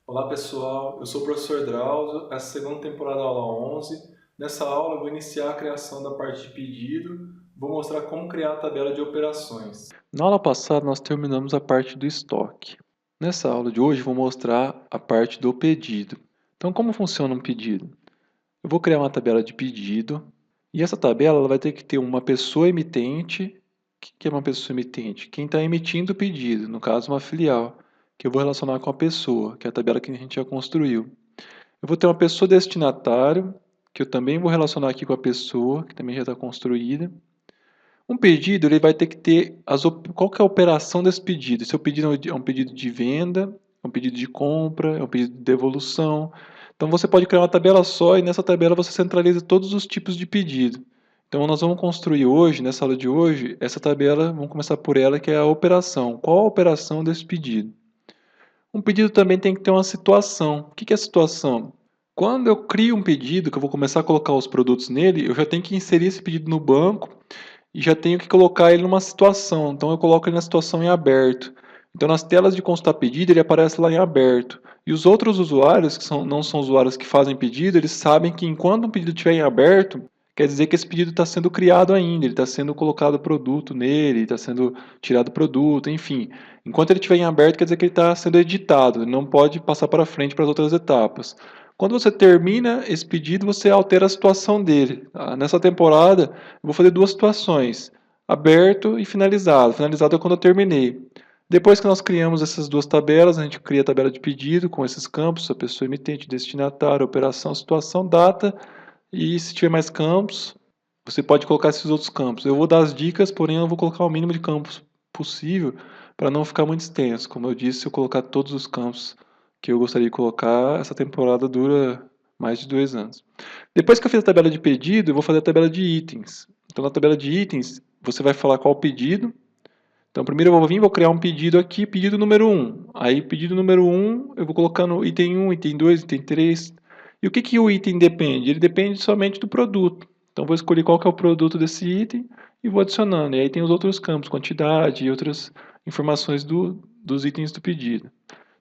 Olá pessoal, eu sou o professor Drauzio, essa segunda temporada aula 11. Nessa aula eu vou iniciar a criação da parte de pedido, vou mostrar como criar a tabela de operações. Na aula passada nós terminamos a parte do estoque. Nessa aula de hoje vou mostrar a parte do pedido. Então como funciona um pedido? Eu vou criar uma tabela de pedido e essa tabela ela vai ter que ter uma pessoa emitente. O que é uma pessoa emitente? Quem está emitindo o pedido, no caso uma filial, que eu vou relacionar com a pessoa, que é a tabela que a gente já construiu. Eu vou ter uma pessoa destinatário, que eu também vou relacionar aqui com a pessoa, que também já está construída. Um pedido ele vai ter que ter qual que é a operação desse pedido. Se o pedido é um pedido de venda, é um pedido de compra, é um pedido de devolução. Então você pode criar uma tabela só e nessa tabela você centraliza todos os tipos de pedido. Então nós vamos construir hoje, nessa aula de hoje, essa tabela, vamos começar por ela, que é a operação. Qual a operação desse pedido? Um pedido também tem que ter uma situação. O que é a situação? Quando eu crio um pedido, que eu vou começar a colocar os produtos nele, eu já tenho que inserir esse pedido no banco e já tenho que colocar ele numa situação. Então eu coloco ele na situação em aberto. Então nas telas de consultar pedido ele aparece lá em aberto. E os outros usuários, não são usuários que fazem pedido, eles sabem que enquanto um pedido estiver em aberto, quer dizer que esse pedido está sendo criado ainda, ele está sendo colocado produto nele, está sendo tirado produto, enfim. Enquanto ele estiver em aberto, quer dizer que ele está sendo editado, ele não pode passar para frente para as outras etapas. Quando você termina esse pedido, você altera a situação dele. Nessa temporada, eu vou fazer duas situações, aberto e finalizado. Finalizado é quando eu terminei. Depois que nós criamos essas duas tabelas, a gente cria a tabela de pedido com esses campos, a pessoa emitente, destinatário, operação, situação, data, e se tiver mais campos, você pode colocar esses outros campos. Eu vou dar as dicas, porém eu vou colocar o mínimo de campos possível para não ficar muito extenso. Como eu disse, se eu colocar todos os campos que eu gostaria de colocar, essa temporada dura mais de 2 anos. Depois que eu fiz a tabela de pedido, eu vou fazer a tabela de itens. Então, na tabela de itens, você vai falar qual o pedido. Então, primeiro eu vou vir, vou criar um pedido aqui, pedido número 1. Aí, pedido número 1, eu vou colocar no item 1, item 2, item 3. E o que, que o item depende? Ele depende somente do produto. Então, vou escolher qual que é o produto desse item e vou adicionando. E aí tem os outros campos, quantidade e outras informações dos itens do pedido.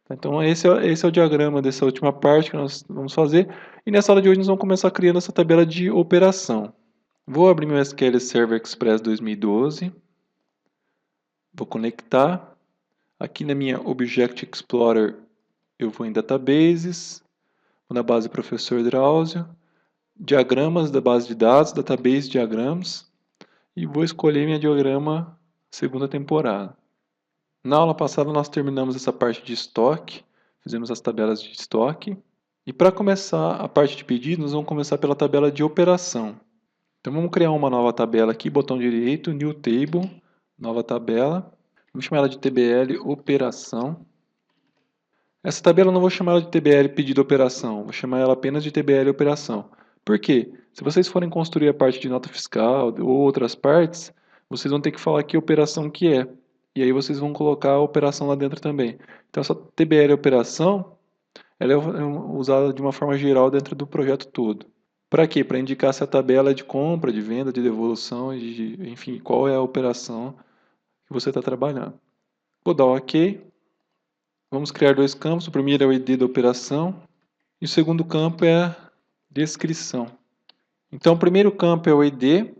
Então, esse é o diagrama dessa última parte que nós vamos fazer. E nessa aula de hoje, nós vamos começar criando essa tabela de operação. Vou abrir meu SQL Server Express 2012. Vou conectar. Aqui na minha Object Explorer, eu vou em Databases, vou na base Professor Drauzio, Diagramas da base de dados, Database Diagrams, e vou escolher minha diagrama segunda temporada. Na aula passada nós terminamos essa parte de estoque, fizemos as tabelas de estoque, e para começar a parte de pedido, nós vamos começar pela tabela de operação. Então vamos criar uma nova tabela aqui, botão direito, New Table, nova tabela. Vamos chamar ela de TBL Operação. Essa tabela eu não vou chamar ela de TBL Pedido Operação, vou chamar ela apenas de TBL Operação. Por quê? Se vocês forem construir a parte de nota fiscal ou outras partes, vocês vão ter que falar que operação que é. E aí vocês vão colocar a operação lá dentro também. Então essa TBL Operação, ela é usada de uma forma geral dentro do projeto todo. Para quê? Para indicar se a tabela é de compra, de venda, de devolução, enfim, qual é a operação que você está trabalhando. Vou dar um OK. Vamos criar dois campos. O primeiro é o ID da operação e o segundo campo é a descrição. Então, o primeiro campo é o ID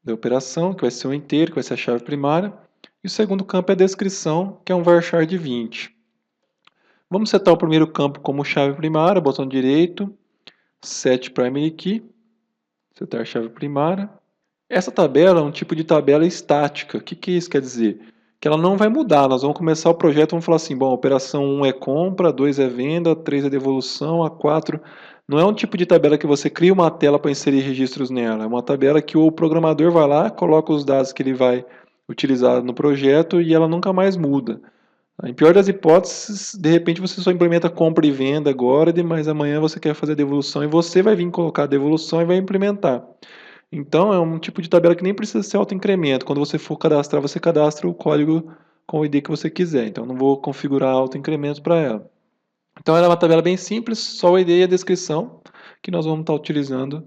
da operação, que vai ser o inteiro, que vai ser a chave primária. E o segundo campo é a descrição, que é um varchar de 20. Vamos setar o primeiro campo como chave primária, botão direito, Set Primary Key, setar a chave primária. Essa tabela é um tipo de tabela estática. O que isso quer dizer? Que ela não vai mudar. Nós vamos começar o projeto, vamos falar assim, bom, a operação 1 é compra, 2 é venda, 3 é devolução, a 4... Não é um tipo de tabela que você cria uma tela para inserir registros nela. É uma tabela que o programador vai lá, coloca os dados que ele vai utilizar no projeto e ela nunca mais muda. Em pior das hipóteses, de repente você só implementa compra e venda agora, mas amanhã você quer fazer a devolução e você vai vir colocar a devolução e vai implementar. Então, é um tipo de tabela que nem precisa ser autoincremento. Quando você for cadastrar, você cadastra o código com o ID que você quiser. Então, não vou configurar autoincremento para ela. Então, ela é uma tabela bem simples, só o ID e a descrição, que nós vamos estar utilizando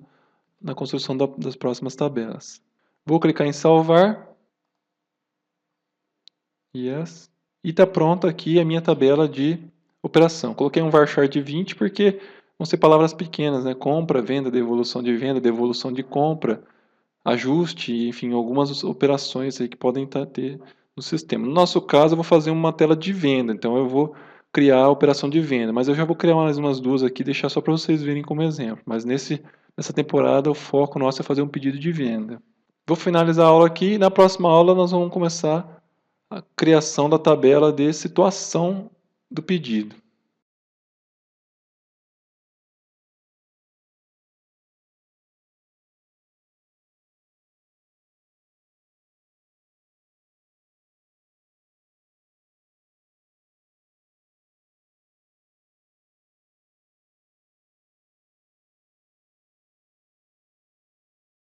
na construção das próximas tabelas. Vou clicar em salvar. Yes. E está pronta aqui a minha tabela de operação. Coloquei um varchar de 20 porque vão ser palavras pequenas, né? Compra, venda, venda, devolução de compra, ajuste, enfim, algumas operações aí que podem ter no sistema. No nosso caso, eu vou fazer uma tela de venda, então eu vou criar a operação de venda, mas eu já vou criar mais umas duas aqui, deixar só para vocês verem como exemplo. Mas nessa temporada o foco nosso é fazer um pedido de venda. Vou finalizar a aula aqui e na próxima aula nós vamos começar a criação da tabela de situação do pedido.